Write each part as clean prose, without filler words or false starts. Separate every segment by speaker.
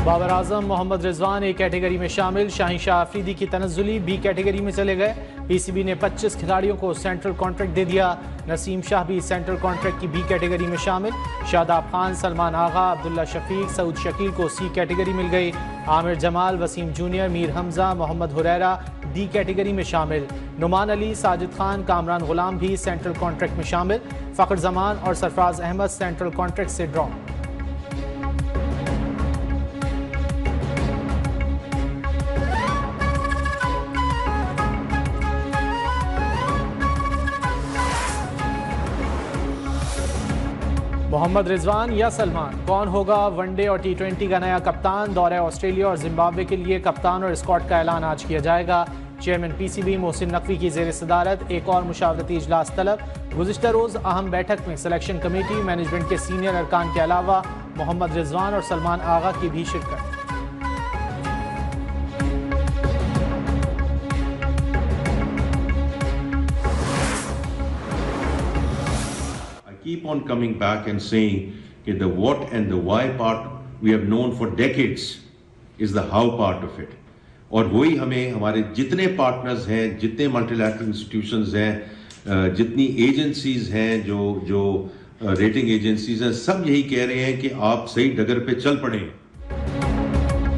Speaker 1: Babar Azam Mohammad Rizwan A category में शामिल, शाहीन शाह अफरीदी की तनज़ुली बी कैटेगरी में चले गए। पीसीबी ने 25 खिलाड़ियों को सेंट्रल कॉन्ट्रैक्ट दे दिया। नसीम शाह भी सेंट्रल कॉन्ट्रैक्ट की बी कैटेगरी में शामिल। शादाब खान, सलमान आगा, अब्दुल्ला शफीक, सऊद शकील को सी कैटेगरी मिल गई। Aamir Jamal, Wasim junior, Mir Hamza, Mohammad Huraira D category में शामिल। नुमान अली, साजिद खान, कामरान गुलाम भी सेंट्रल कॉन्ट्रैक्ट में शामिल। फ़ख्र जमान और सरफराज अहमद सेंट्रल कॉन्ट्रैक्ट से ड्रॉप। मोहम्मद रिजवान या सलमान, कौन होगा वनडे और टी20 का नया कप्तान? दौरे ऑस्ट्रेलिया और जिम्बाब्वे के लिए कप्तान और स्क्वाड का ऐलान आज किया जाएगा। चेयरमैन पीसीबी मोहसिन नकवी की ज़ेर सदारत एक और मुशावरती इजलास तलब। गुज़िश्ता रोज़ अहम बैठक में सिलेक्शन कमेटी, मैनेजमेंट के सीनियर अरकान के अलावा मोहम्मद रिजवान और सलमान आगा की भी शिरकत।
Speaker 2: Keep on coming back and saying that the what and the why part we have known for decades is the how part of it. और वही हमें हमारे जितने पार्टनर्स हैं, जितने मल्टीलैटरल इंस्टीट्यूशंस हैं, जितनी एजेंसीज हैं, जो रेटिंग एजेंसीज हैं, सब यही कह रहे हैं कि आप सही डगर पे चल पड़े।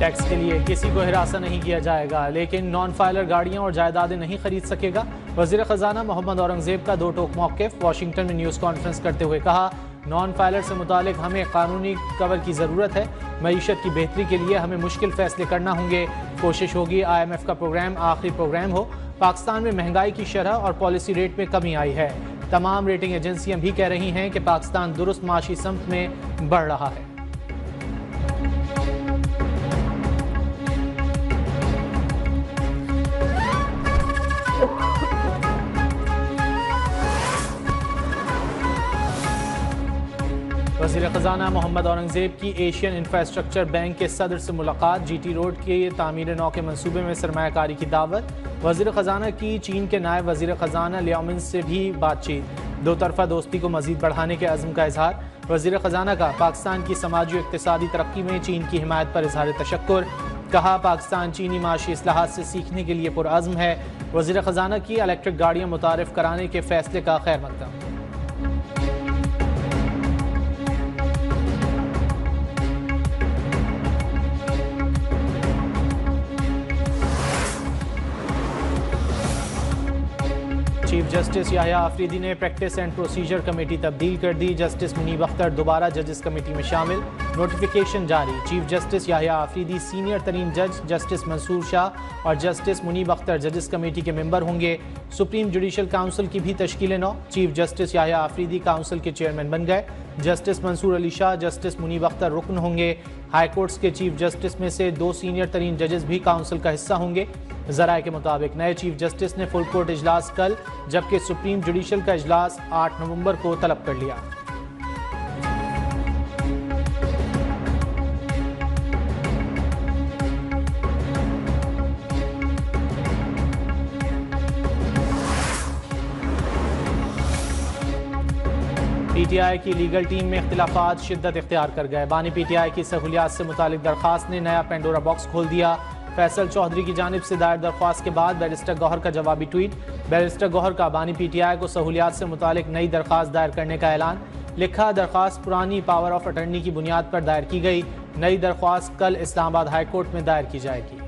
Speaker 1: टैक्स के लिए किसी को हिरासा नहीं किया जाएगा, लेकिन नॉन फाइलर गाड़ियां और जायदादें नहीं खरीद सकेगा। वजीर खजाना मोहम्मद औरंगजेब का दो टोक मौक़िफ़। वाशिंगटन में न्यूज़ कॉन्फ्रेंस करते हुए कहा, नॉन फाइलर से मुतालिक हमें कानूनी कवर की ज़रूरत है। मईशत की बेहतरी के लिए हमें मुश्किल फैसले करना होंगे। कोशिश होगी IMF का प्रोग्राम आखिरी प्रोग्राम हो। पाकिस्तान में महंगाई की शरह और पॉलिसी रेट में कमी आई है। तमाम रेटिंग एजेंसियां भी कह रही हैं कि पाकिस्तान दुरुस्त माशी समत में बढ़ रहा है। वज़ीर ख़ज़ाना मोहम्मद औरंगज़ेब की एशियन इंफ्रास्ट्रक्चर बैंक के सदर से मुलाकात। GT रोड के तामीर नौ के मंसूबे में सरमायाकारी की दावत। वज़ीर ख़ज़ाना की चीन के नायब वज़ीर ख़ज़ाना लियाओमिन से भी बातचीत। दो तरफ़ा दोस्ती को मज़ीद बढ़ाने के अज़्म का इजहार। वज़ीर ख़ज़ाना का पाकिस्तान की समाजी और इक़्तिसादी तरक्की में चीन की हिमायत पर इजहार तशक्कुर। कहा, पाकिस्तान चीनी माशी इस्लाहात से सीखने के लिए पुरअज़्म है। वज़ीर ख़ज़ाना की इलेक्ट्रिक गाड़ियाँ मुतारिफ कराने के फैसले का खैर मकदम। चीफ जस्टिस याहिया आफरीदी ने प्रैक्टिस एंड प्रोसीजर कमेटी तब्दील कर दी। जस्टिस मुनीब अख्तर दोबारा जजेस कमेटी में शामिल। नोटिफिकेशन जारी। Chief justice Yahya Afridi senior तरीन जज, जस्टिस मंसूर शाह और जस्टिस मुनीब अख्तर जजेस कमेटी के मेंबर होंगे। सुप्रीम जुडिशल काउंसिल की भी तश्कील नौ। Chief justice Yahya Afridi council के चेयरमैन बन गए। जस्टिस मंसूर अली शाह, जस्टिस मुनीब अख्तर रुकन होंगे। हाई कोर्ट्स के चीफ जस्टिस में से दो सीनियर तरीन जजेस भी काउंसिल का हिस्सा होंगे। ज़राए के मुताबिक नए चीफ जस्टिस ने फुल कोर्ट इजलास कल, जबकि सुप्रीम जुडिशल का इजलास 8 नवंबर को तलब कर लिया। PTI की लीगल टीम में इख्तिलाफात शिद्दत इख्तियार कर गए। बानी PTI की सहूलियात से मुतालिक दरख्वास्त ने नया पेंडोरा बॉक्स खोल दिया। फैसल चौधरी की जानिब से दायर दरख्वास्त के बाद बैरिस्टर गौहर का जवाबी ट्वीट। बैरिस्टर गौहर का बानी PTI को सहूलियात से मुतालिक नई दरख्वास्त दायर करने का ऐलान। लिखा, दरख्वास्त पुरानी पावर ऑफ अटर्नी की बुनियाद पर दायर की गई। नई दरख्वास्त कल इस्लामाबाद हाई कोर्ट में दायर की जाएगी।